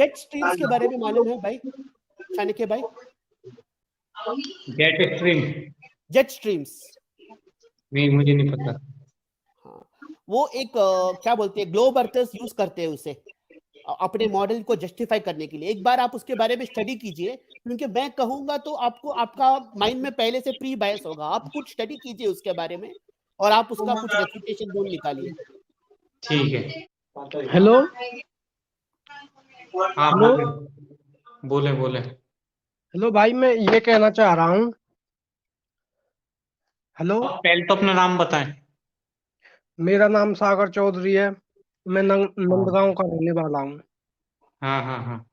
Jet streams के बारे में मालूम है भाई चाणक्य भाई? Jet stream? जेट स्ट्रीम्स, नहीं, मुझे नहीं पता। हाँ, वो एक क्या बोलते हैं, ग्लोब अर्थर्स यूज करते हैं उसे अपने मॉडल को जस्टिफाई करने के लिए। एक बार आप उसके बारे में स्टडी कीजिए, क्योंकि मैं कहूंगा तो आपको, आपका माइंड में पहले से प्री बायस होगा। आप कुछ स्टडी कीजिए उसके बारे में और आप उसका कुछ रेफ्यूटेशन ढूंढ निकालिए। ठीक है। हेलो हाँ, हेलो बोले बोले। हेलो भाई, मैं ये कहना चाह रहा हूँ। हेलो, पहले तो अपना नाम बताएं। मेरा नाम सागर चौधरी है। मैं हाँ नंदगांव का रहने वाला हूँ। हाँ हाँ हाँ।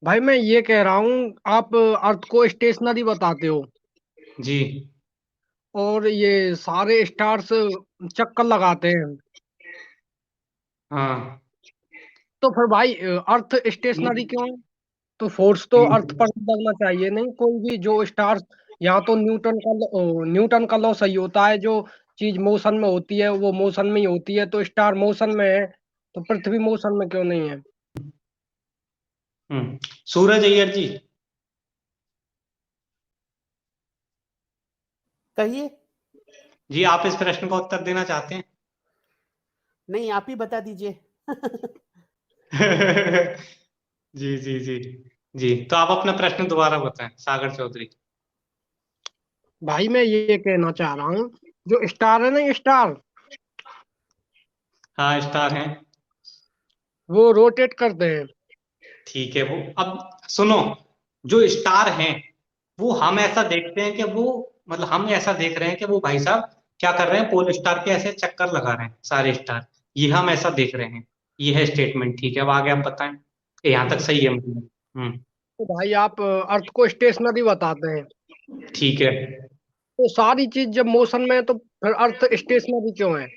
भाई मैं ये कह रहा हूँ, आप अर्थ को स्टेशनरी बताते हो जी और ये सारे स्टार्स चक्कर लगाते हैं, हाँ। तो फिर भाई अर्थ स्टेशनरी क्यों है? तो फोर्स तो अर्थ पर लगना चाहिए नहीं, कोई भी जो स्टार्स। यहाँ तो न्यूटन का लॉ सही होता है, जो चीज मोशन में होती है वो मोशन में ही होती है। तो स्टार मोशन में है, तो पृथ्वी मोशन में क्यों नहीं है? सूरज अय्यर जी। कहिए। जी, आप इस प्रश्न का उत्तर देना चाहते हैं? नहीं, आप ही बता दीजिए। जी जी जी। जी, तो आप अपना प्रश्न दोबारा बताएं सागर चौधरी। भाई मैं ये कहना चाह रहा हूँ, जो स्टार है ना, स्टार हाँ, स्टार हैं। वो रोटेट करते हैं। ठीक है, वो अब सुनो, जो स्टार हैं वो हम ऐसा देखते हैं कि वो, मतलब हम ऐसा देख रहे हैं कि वो भाई साहब क्या कर रहे हैं, पोल स्टार के ऐसे चक्कर लगा रहे हैं सारे स्टार। ये हम ऐसा देख रहे हैं। ये है स्टेटमेंट। ठीक है, अब आगे आप बताएं। यहाँ तक सही है मतलब? तो भाई आप अर्थ को स्टेशनरी बताते हैं, ठीक है। तो सारी चीज जब मोशन में है तो फिर अर्थ स्टेशनरी क्यों है?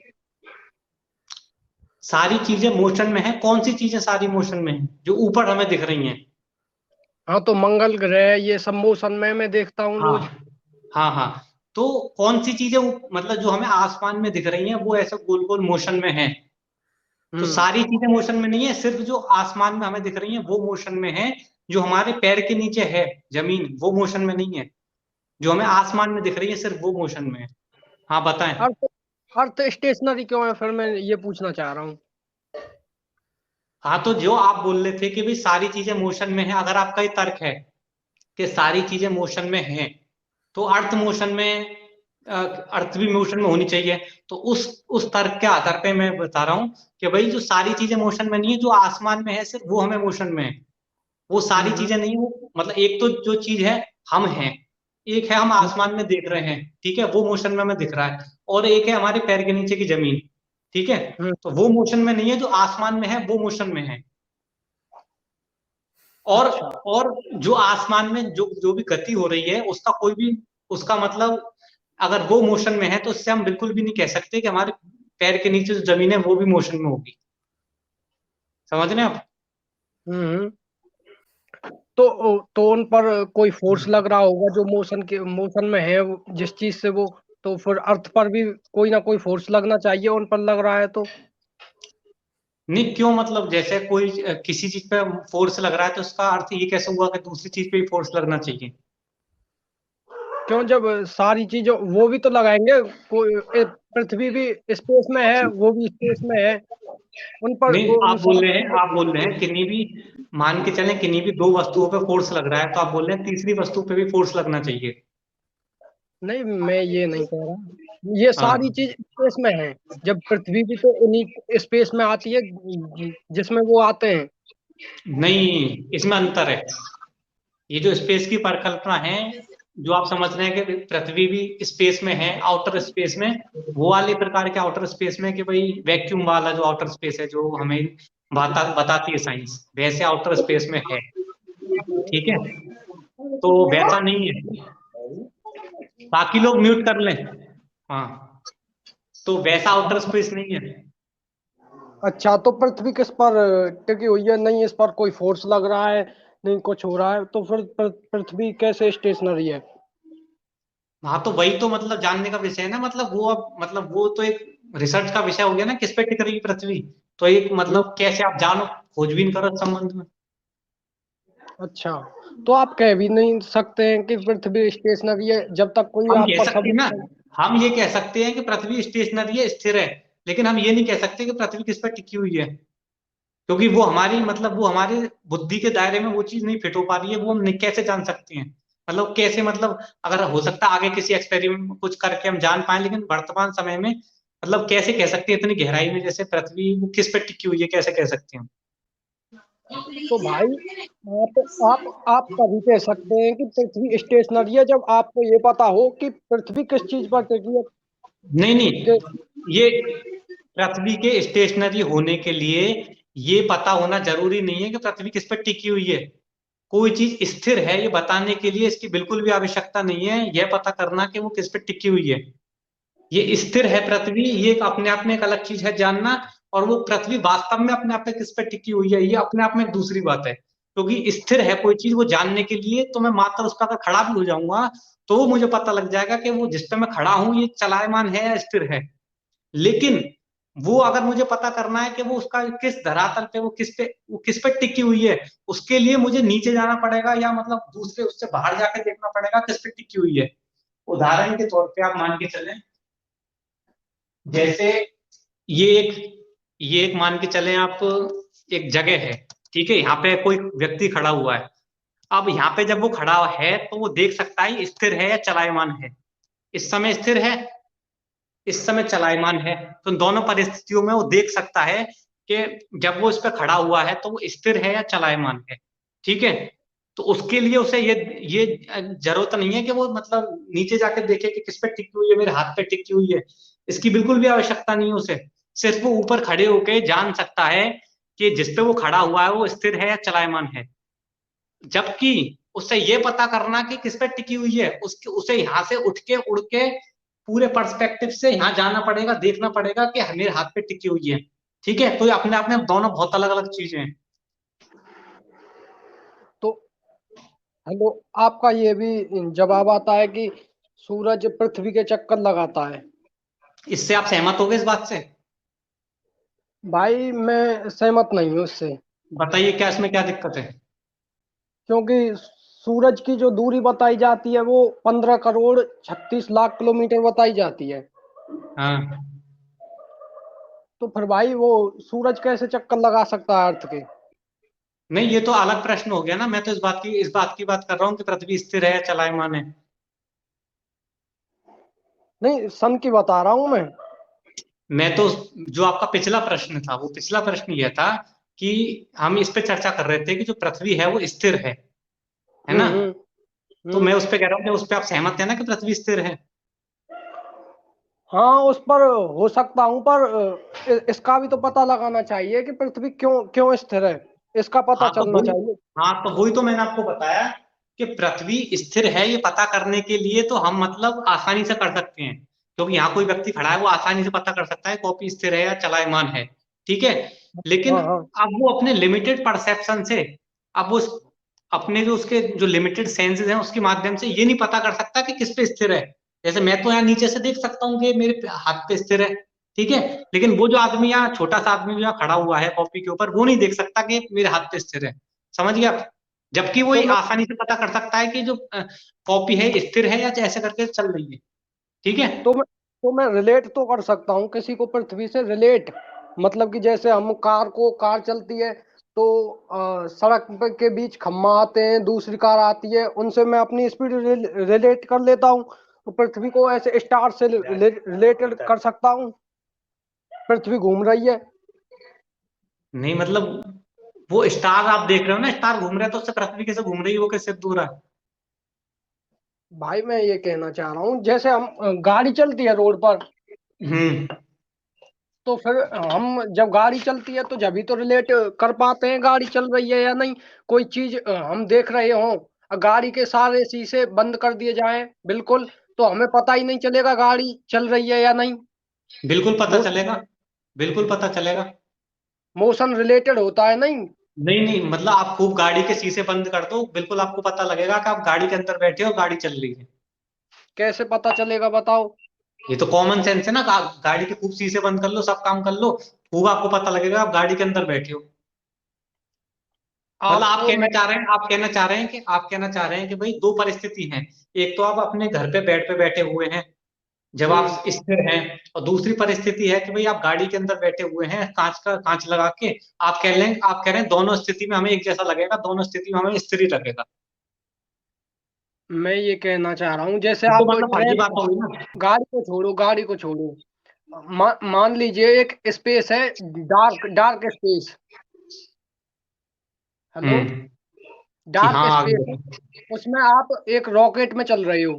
सारी चीजें मोशन में है? कौन सी चीजें सारी मोशन में है जो ऊपर हमें दिख रही हैं? हाँ, तो मंगल ग्रह ये सब मोशन में मैं देखता हूँ हाँ रोज। हाँ हाँ। तो कौन सी चीजें मतलब जो हमें आसमान में दिख रही हैं वो ऐसे गोल गोल मोशन में है? तो हम्म सारी चीजें मोशन में नहीं है, सिर्फ जो आसमान में हमें दिख रही हैं वो मोशन में है। जो हमारे पैर के नीचे है जमीन, वो मोशन में नहीं है। जो हमें आसमान में दिख रही है सिर्फ वो मोशन में है। हाँ, बताएं। अर्थ अर्थ स्टेशनरी क्यों है, फिर मैं ये पूछना चाह रहा हूँ। हाँ, तो जो आप बोल रहे थे कि भाई सारी चीजें मोशन में है, अगर आपका ये तर्क है कि सारी चीजें मोशन में हैं, तो अर्थ मोशन में, अर्थ भी मोशन में होनी चाहिए। तो उस तर्क के आधार पे मैं बता रहा हूँ कि भाई जो सारी चीजें मोशन में नहीं है, जो आसमान में है सिर्फ वो हमें मोशन में है। वो सारी हम्म चीजें नहीं, वो मतलब एक तो जो चीज है हम हैं, एक है हम आसमान में देख रहे हैं, ठीक है, वो मोशन में हमें दिख रहा है, और एक है हमारे पैर के नीचे की जमीन। ठीक है, हम्म, तो वो मोशन में नहीं है, जो आसमान में है वो मोशन में है। और अच्छा और जो आसमान में जो जो भी गति हो रही है उसका कोई भी, उसका मतलब अगर वो मोशन में है तो उससे हम बिल्कुल भी नहीं कह सकते कि हमारे पैर के नीचे जो जमीन है वो भी मोशन में होगी। समझ रहे हैं आप? हम्म तो उन पर कोई फोर्स लग रहा होगा, जो मोशन में है जिस चीज से वो। तो फिर अर्थ पर भी कोई ना कोई फोर्स लगना चाहिए, उन पर लग रहा है तो। नहीं, क्यों? मतलब जैसे कोई किसी चीज पे फोर्स लग रहा है तो उसका अर्थ ये कैसे हुआ कि दूसरी चीज पे भी फोर्स लगना चाहिए? क्यों, जब सारी चीजें वो भी तो लगाएंगे। कोई पृथ्वी भी स्पेस में है, वो भी स्पेस में है। उन पर नहीं, उन सारी आप बोल रहे हैं किन्हीं भी, मान के चलें किन्हीं भी दो वस्तुओं पे फोर्स लग रहा है, तो आप बोल रहे हैं तीसरी वस्तु पे भी फोर्स लगना चाहिए। नहीं, मैं ये नहीं कह रहा। ये सारी हाँ। चीज स्पेस में है। जब पृथ्वी भी तो उन्हीं स्पेस में आती है जिसमें वो आते हैं। नहीं, इसमें अंतर है। ये जो स्पेस की परिकल्पना है, जो आप समझ रहे हैं कि पृथ्वी भी स्पेस में है, आउटर स्पेस में, वो वाले प्रकार के आउटर स्पेस में कि भाई वैक्यूम वाला जो आउटर स्पेस है जो हमें बताती है साइंस, वैसे आउटर स्पेस में है। ठीक है, तो वैसा नहीं है। बाकी लोग म्यूट कर लें। हाँ, तो वैसा आउटर स्पेस नहीं है। अच्छा, तो पृथ्वी किस पर टिकी हुई है? नहीं, इस पर कोई फोर्स लग रहा है, नहीं कुछ हो रहा है, तो फिर पृथ्वी कैसे स्टेशनरी है? हाँ, तो वही तो मतलब जानने का विषय है ना, मतलब वो अब मतलब वो तो एक रिसर्च का विषय हो गया ना, किस पे टिक रही है पृथ्वी। तो एक हम्म, मतलब कैसे आप जानो, खोजबीन करो इस संबंध में। अच्छा, तो आप कह भी नहीं सकते हैं कि पृथ्वी स्टेशनरी है जब तक कोई हम आप कह पर सकते हैं ना, सबूत। हम ये कह सकते हैं कि पृथ्वी स्टेशनरी है, स्थिर है, लेकिन हम ये नहीं कह सकते कि पृथ्वी किस पर टिकी हुई है, क्योंकि वो हमारी मतलब वो हमारी बुद्धि के दायरे में वो चीज नहीं फिट हो पा रही है। वो हम कैसे जान सकते हैं, मतलब कैसे, मतलब अगर हो सकता है आगे किसी एक्सपेरिमेंट कुछ करके हम जान पाए, लेकिन वर्तमान समय में मतलब कैसे कह सकते हैं इतनी गहराई में जैसे पृथ्वी वो किस पे टिकी हुई है, कैसे कह सकते हैं। तो भाई आप तभी कह सकते हैं कि पृथ्वी स्टेशनरी है जब आपको ये पता हो कि पृथ्वी किस चीज पर टिकी है। नहीं नहीं, कि ये पृथ्वी के स्टेशनरी होने के लिए ये पता होना जरूरी नहीं है कि पृथ्वी किस पर टिकी हुई है। कोई चीज स्थिर है ये बताने के लिए इसकी बिल्कुल भी आवश्यकता नहीं है यह पता करना कि वो किस पे टिकी हुई है। ये स्थिर है पृथ्वी, ये एक अपने आप में एक अलग चीज है जानना, और वो पृथ्वी वास्तव में अपने आप में किस पे टिकी हुई है ये अपने आप में एक दूसरी बात है। क्योंकि स्थिर है कोई चीज वो जानने के लिए तो मैं मात्र उस पर अगर खड़ा भी हो जाऊंगा तो मुझे पता लग जाएगा कि वो जिस पे मैं खड़ा हूं ये चलायमान है या स्थिर है। लेकिन वो अगर मुझे पता करना है कि वो उसका किस धरातल पे वो किस पे टिकी हुई है, उसके लिए मुझे नीचे जाना पड़ेगा या मतलब दूसरे उससे बाहर जाके देखना पड़ेगा किस पे टिकी हुई है। उदाहरण के तौर पे आप मान के चलें, जैसे ये एक ये एक मान के चलें आप, एक जगह है, ठीक है, यहाँ पे कोई व्यक्ति खड़ा हुआ है। अब यहाँ पे जब वो खड़ा है तो वो देख सकता है स्थिर है या चलायमान है। इस समय स्थिर है, इस समय चलायमान है, तो दोनों परिस्थितियों में वो देख सकता है कि जब वो इस पे खड़ा हुआ है तो वो स्थिर है या चलायमान है। ठीक है, तो उसके लिए उसे ये जरूरत नहीं है कि वो मतलब नीचे जाके देखे कि किस पे टिकी हुई है, मेरे हाथ पे टिकी हुई है। इसकी बिल्कुल भी आवश्यकता नहीं है उसे। सिर्फ वो ऊपर खड़े होके जान सकता है कि जिस पे वो खड़ा हुआ है वो स्थिर है या चलायमान है। जबकि उसे ये पता करना कि किस पे टिकी हुई है, उसे यहाँ से उठ के उड़ के पूरे पर्सपेक्टिव से यहाँ जाना पड़ेगा, देखना पड़ेगा कि मेरे हाथ पे टिकी हुई है। ठीक है, तो ये अपने आप में दोनों बहुत अलग अलग चीजें हैं। तो हेलो, आपका ये भी जवाब आता है कि सूरज पृथ्वी के चक्कर लगाता है। इससे आप सहमत हो गए इस बात से? भाई मैं सहमत नहीं हूँ उससे। बताइए क्या इसमें क्या दिक्कत है? क्योंकि सूरज की जो दूरी बताई जाती है वो 15 करोड़ 36 लाख किलोमीटर बताई जाती है। हाँ, तो फिर भाई वो सूरज कैसे चक्कर लगा सकता है अर्थ के। नहीं ये तो अलग प्रश्न हो गया ना। मैं तो इस बात की बात कर रहा हूँ कि पृथ्वी स्थिर है या चलायमान है। नहीं, सन की बता रहा हूँ मैं। मैं तो जो आपका पिछला प्रश्न था वो पिछला प्रश्न ये था कि हम इस पे चर्चा कर रहे थे कि जो पृथ्वी है वो स्थिर है ना? हम्म। तो मैं हम्म। उस पे कह रहा हूँ कि उस पे आप सहमत है ना कि पृथ्वी स्थिर है? हाँ, उस पर हो सकता हूँ, पर इसका भी तो पता लगाना चाहिए कि पृथ्वी क्यों क्यों स्थिर है। इसका पता हाँ तो चलना वही चाहिए। हाँ तो वही तो मैंने आपको बताया कि पृथ्वी स्थिर है ये पता करने के लिए तो हम मतलब आसानी से कर सकते हैं, क्योंकि यहाँ कोई व्यक्ति खड़ा है वो आसानी से पता कर सकता है कॉपी स्थिर है या चलायमान है। ठीक है, लेकिन हाँ हाँ। अब वो अपने लिमिटेड परसेप्शन से, अब उस अपने जो उसके जो लिमिटेड सेंसेस हैं उसके माध्यम से ये नहीं पता कर सकता कि किस पे स्थिर है। जैसे मैं तो यहाँ नीचे से देख सकता हूँ कि मेरे हाथ पे स्थिर है, ठीक है, लेकिन वो जो आदमी यहाँ छोटा सा आदमी जो यहाँ खड़ा हुआ है कॉपी के ऊपर वो नहीं देख सकता कि मेरे हाथ पे स्थिर है। समझ गया आप? जबकि वो तो ये मैं आसानी से पता कर सकता है कि जो कॉपी है स्थिर है या ऐसे करके चल रही है। ठीक है, तो मैं तो मैं रिलेट तो कर सकता हूँ किसी को पृथ्वी से रिलेट। मतलब कि जैसे हम कार चलती है तो सड़क के बीच खम्मा आते हैं, दूसरी कार आती है, उनसे मैं अपनी स्पीड रिलेट कर लेता हूँ। तो पृथ्वी को ऐसे स्टार से रिलेटेड कर सकता हूँ। पृथ्वी घूम रही है। नहीं मतलब वो स्टार आप देख रहे हो ना, स्टार घूम रहा है तो उससे पृथ्वी कैसे घूम रही है वो कैसे दूर है? भाई मैं ये कहना चाह रहा हूँ, जैसे हम गाड़ी चलती है रोड पर, हम्म। तो फिर हम जब गाड़ी चलती है तो जब भी तो रिलेट कर पाते हैं गाड़ी चल रही है या नहीं। कोई चीज हम देख रहे हों, गाड़ी के सारे शीशे बंद कर दिए जाएं बिल्कुल, तो हमें पता ही नहीं चलेगा गाड़ी चल रही है या नहीं। बिल्कुल पता मोशन चलेगा, बिल्कुल पता चलेगा। मोशन रिलेटेड होता है नहीं। नहीं नहीं, मतलब आप खूब गाड़ी के शीशे बंद कर दो बिल्कुल आपको पता लगेगा कि आप गाड़ी के अंदर बैठे हो गाड़ी चल रही है। कैसे पता चलेगा बताओ। ये तो कॉमन सेंस है ना, गाड़ी के खूब शीशे बंद कर लो सब काम कर लो, खूब आपको पता लगेगा आप गाड़ी के अंदर बैठे हो। मतलब आप आपको कहना मैं चाह रहे हैं, आप कहना चाह रहे हैं कि भाई दो परिस्थिति हैं। एक तो आप अपने घर पे बेड पे बैठे हुए हैं जब आप स्थिर हैं, और दूसरी परिस्थिति है कि भाई आप गाड़ी के अंदर बैठे हुए हैं कांच लगा के। आप कह रहे हैं दोनों स्थिति में हमें एक जैसा लगेगा, दोनों स्थिति में हमें स्थिर ही लगेगा। मैं ये कहना चाह रहा हूँ, जैसे तो आप मतलब फर्जी ट्रेन, बात होगी ना। गाड़ी को छोड़ो, मान लीजिए एक स्पेस है, डार्क डार्क स्पेस। हेलो। हम्म। कि डार्क हाँ आगे स्पेस है, बताओ। उसमें आप एक रॉकेट में चल रहे हो।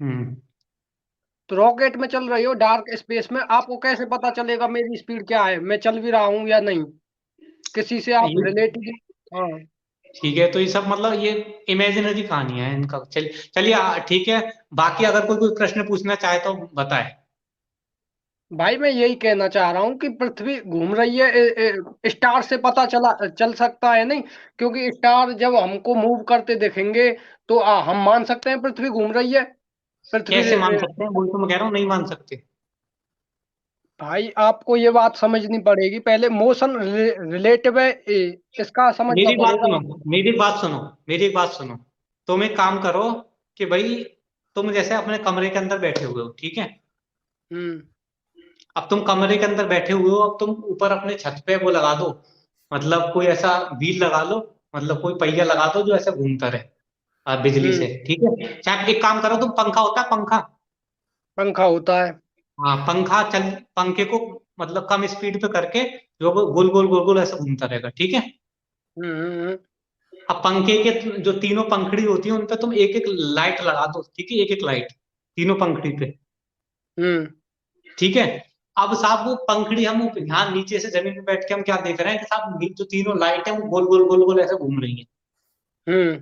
हम्म। तो रॉकेट में चल रही हो डार्क स्पेस में, आपको कैसे पता चलेगा मेरी स्पीड क्या है, मैं चल भी रहा हूँ या नहीं? किसी से आप ये रिलेटेड। हाँ ठीक है, तो ये सब मतलब ये इमेजिनरी कहानियां हैं इनका। चलिए ठीक है। बाकी अगर कोई कोई प्रश्न पूछना चाहे तो बताए। भाई, मैं यही कहना चाह रहा हूँ कि पृथ्वी घूम रही है, स्टार से पता चल सकता है नहीं? क्योंकि स्टार जब हमको मूव करते दिखेंगे तो हम मान सकते हैं पृथ्वी घूम रही है। पृथ्वी कैसे मान सकते हैं, वही तो मैं कह रहा हूँ, नहीं मान सकते। भाई, आपको ये बात समझनी पड़ेगी पहले, मोशन रिलेटिव है, इसका समझना मेरी बात पड़ेगा। सुनो, मेरी बात सुनो, मेरी एक बात सुनो। तुम एक काम करो कि भाई तुम जैसे अपने कमरे के अंदर बैठे हुए हो, ठीक है। हम्म अब तुम कमरे के अंदर बैठे हुए हो, अब तुम ऊपर अपने छत पे वो लगा दो, मतलब कोई ऐसा व्हील लगा लो, मतलब कोई पहिया लगा दो जो ऐसे घूमता रहे बिजली हम्म से, ठीक है। चाहे एक काम करो तुम, पंखा होता है पंखा। पंखा होता है। हाँ पंखे को मतलब कम स्पीड पे करके जो वो गोल गोल गोल गोल ऐसे घूमता रहेगा, ठीक है। हम्म हम्म अब पंखे के जो तीनों पंखड़ी होती है उन पे तुम एक एक लाइट लगा दो, ठीक है, एक एक लाइट तीनों पंखड़ी पे, हम्म ठीक है। अब साहब वो पंखड़ी हम यहाँ नीचे से जमीन पे बैठ के हम क्या देख रहे हैं कि साहब जो तीनों लाइट है वो गोल गोल गोल गोल ऐसे घूम रही है। हम्म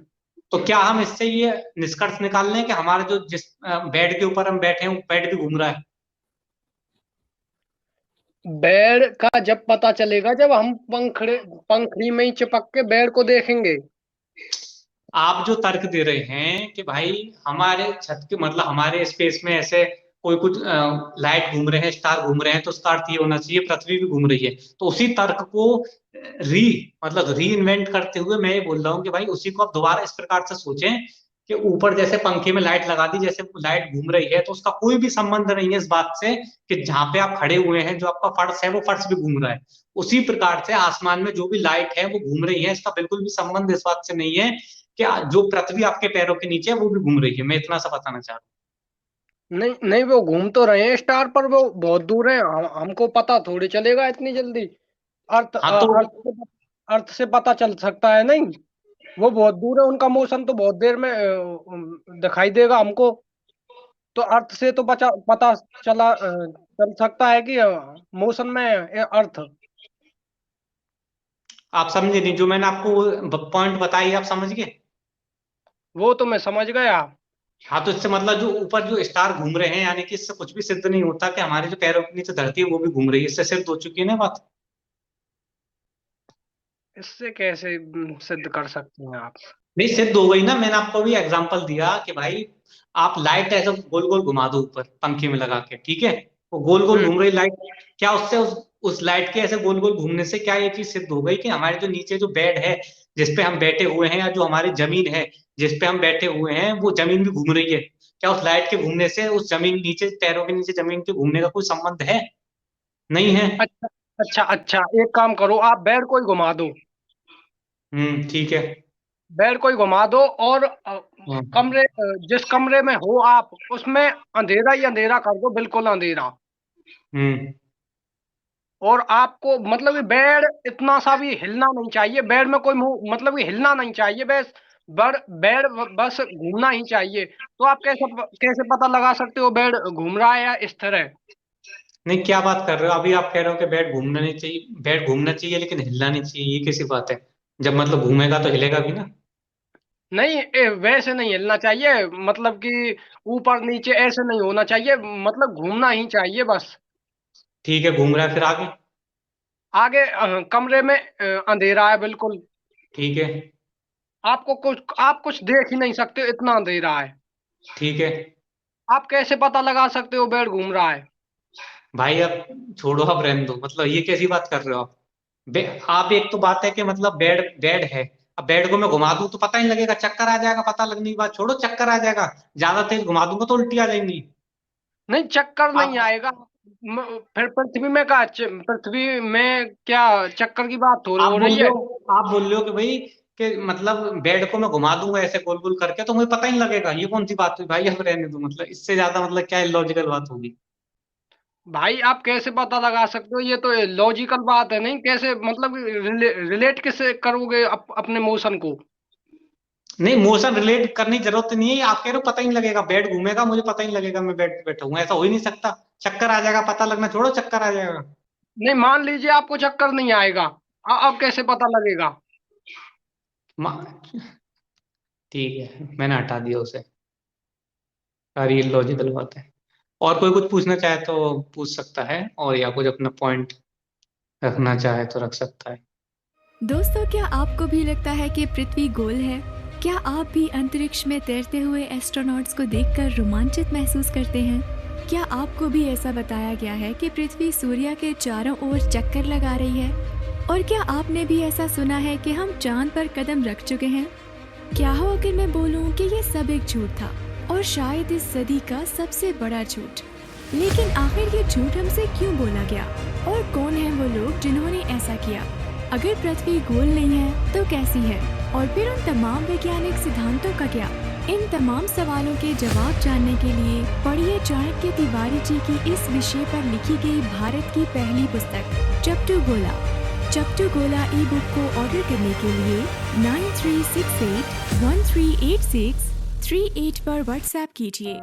तो क्या हम इससे ये निष्कर्ष निकाल लें कि हमारे जो जिस बेड के ऊपर हम बैठे हैं वो बेड भी घूम रहा है? बेड का जब पता चलेगा जब हम पंखड़ी में ही चिपक के बेड को देखेंगे। आप जो तर्क दे रहे हैं कि भाई हमारे छत के मतलब हमारे स्पेस में ऐसे कोई कुछ लाइट घूम रहे हैं, स्टार घूम रहे हैं, तो उसका अर्थ ये होना चाहिए पृथ्वी भी घूम रही है। तो उसी तर्क को री मतलब री इन्वेंट करते हुए मैं ये बोल रहा हूँ कि भाई उसी को आप दोबारा इस प्रकार से सोचें कि ऊपर जैसे पंखे में लाइट लगा दी, जैसे लाइट घूम रही है, तो उसका कोई भी संबंध नहीं है इस बात से कि जहां पे आप खड़े हुए हैं जो आपका फर्श है वो फर्श भी घूम रहा है। उसी प्रकार से आसमान में जो भी लाइट है वो घूम रही है, इसका बिल्कुल भी संबंध इस बात से नहीं है कि जो पृथ्वी आपके पैरों के नीचे है वो भी घूम रही है। मैं इतना सा बताना चाह रहा नहीं नहीं, वो घूम तो रहे हैं स्टार पर, वो बहुत दूर है, हमको पता थोड़ी चलेगा इतनी जल्दी। अर्थ हूँ। हाँ तो अर्थ से पता चल सकता है नहीं? वो बहुत दूर है, उनका मोशन तो बहुत देर में दिखाई देगा हमको। तो अर्थ से तो पता चल सकता है कि मोशन में अर्थ। आप समझे नहीं, जो मैंने आपको पॉइंट बताई आप समझ गए। वो तो मैं समझ गया। हाँ तो इससे मतलब जो ऊपर जो स्टार घूम रहे हैं, यानी कि इससे कुछ भी सिद्ध नहीं होता कि हमारे जो पैरों के नीचे धरती है वो भी घूम रही है। इससे सिद्ध हो चुकी है ना बात। इससे कैसे सिद्ध कर सकते हैं आप? नहीं सिद्ध हो गई ना, मैंने आपको भी एग्जांपल दिया कि भाई आप लाइट ऐसे गोल गोल घुमा दो ऊपर पंखे में लगा के, ठीक है। वो गोल गोल घूम हम्म रही लाइट, क्या उससे उस लाइट के ऐसे गोल गोल घूमने से क्या ये चीज सिद्ध हो गई कि हमारे जो नीचे जो बेड है जिसपे हम बैठे हुए हैं, या जो हमारी जमीन है जिसपे हम बैठे हुए हैं, वो जमीन भी घूम रही है? क्या उस लाइट के घूमने से उस जमीन नीचे पैरों के नीचे जमीन के घूमने का कोई संबंध है? नहीं है। अच्छा अच्छा अच्छा, एक काम करो, आप बेड को ही घुमा दो। ठीक है। बेड को ही घुमा दो, और हाँ। जिस कमरे में हो आप उसमें अंधेरा ही अंधेरा कर दो, बिल्कुल अंधेरा। हम्म। और आपको मतलब कि बेड इतना सा भी हिलना नहीं चाहिए, बेड में कोई मुंह मतलब कि हिलना नहीं चाहिए, बस बस घूमना ही चाहिए। तो आप कैसे पता लगा सकते हो बेड घूम रहा है या स्थिर है? नहीं क्या बात कर रहे हो, अभी आप कह रहे हो कि बैट घूमना नहीं चाहिए, बैट घूमना चाहिए लेकिन हिलना नहीं चाहिए, ये कैसी बात है? जब मतलब घूमेगा तो हिलेगा भी ना। नहीं, वैसे नहीं हिलना चाहिए, मतलब कि ऊपर नीचे ऐसे नहीं होना चाहिए, मतलब घूमना ही चाहिए बस। ठीक है, घूम रहा है, फिर आगे? आगे कमरे में अंधेरा है बिल्कुल। ठीक है। आप कुछ देख ही नहीं सकते, इतना अंधेरा है। ठीक है। आप कैसे पता लगा सकते हो बेड घूम रहा है? भाई अब छोड़ो, अब रहने दो, मतलब ये कैसी बात कर रहे हो आप? आप एक तो बात है कि मतलब बेड है, अब बेड को मैं घुमा दूं तो पता ही लगेगा, चक्कर आ जाएगा, पता लगने की बात छोड़ो, चक्कर आ जाएगा, ज्यादा तेज घुमा दूंगा तो उल्टी आ जाएंगी। नहीं, चक्कर नहीं आप आएगा। फिर पृथ्वी में पृथ्वी में क्या चक्कर की बात थोड़ी आप हो बोल रही रहे है। हो आप बोल रहे हो कि भाई कि मतलब बेड को मैं घुमा दूंगा ऐसे गोल गोल करके तो मुझे पता ही नहीं लगेगा, ये कौन सी बात हुई भाई, अब रहने दो, मतलब इससे ज्यादा मतलब क्या लॉजिकल बात होगी। भाई आप कैसे पता लगा सकते हो, ये तो लॉजिकल बात है नहीं, कैसे मतलब रिलेट कैसे करोगे अपने मोशन को। नहीं, मोशन रिलेट करने की जरूरत नहीं है, आप कह रहे हो पता ही नहीं लगेगा, बेड घूमेगा मुझे पता ही नहीं लगेगा मैं बेड पे बैठा हूँ, ऐसा हो ही नहीं सकता। चक्कर आ जाएगा, पता लगना छोड़ो, चक्कर आ जाएगा। नहीं, मान लीजिए आपको चक्कर नहीं आएगा, अब कैसे पता लगेगा। मा- ठीक है, मैंने हटा दिया उसे। सारी लॉजिकल बात है। और कोई कुछ पूछना चाहे तो पूछ सकता है, और या कुछ अपना पॉइंट रखना चाहे तो रख सकता है। दोस्तों, क्या आपको भी लगता है कि पृथ्वी गोल है? क्या आप भी अंतरिक्ष में तैरते हुए एस्ट्रोनॉट्स को देखकर रोमांचित महसूस करते हैं? क्या आपको भी ऐसा बताया गया है कि पृथ्वी सूर्य के चारों ओर चक्कर लगा रही है? और क्या आपने भी ऐसा सुना है कि हम चांद पर कदम रख चुके हैं? क्या हो अगर मैं बोलूं कि ये सब एक झूठ था, और शायद इस सदी का सबसे बड़ा झूठ। लेकिन आखिर ये झूठ हमसे क्यों बोला गया, और कौन है वो लोग जिन्होंने ऐसा किया? अगर पृथ्वी गोल नहीं है तो कैसी है, और फिर उन तमाम वैज्ञानिक सिद्धांतों का क्या? इन तमाम सवालों के जवाब जानने के लिए पढ़िए चाणक्य तिवारी जी की इस विषय पर लिखी गई भारत की पहली पुस्तक चप्टू गोला। चप्टू गोला ई बुक को ऑर्डर करने के लिए 9368138638 पर व्हाट्सएप कीजिए।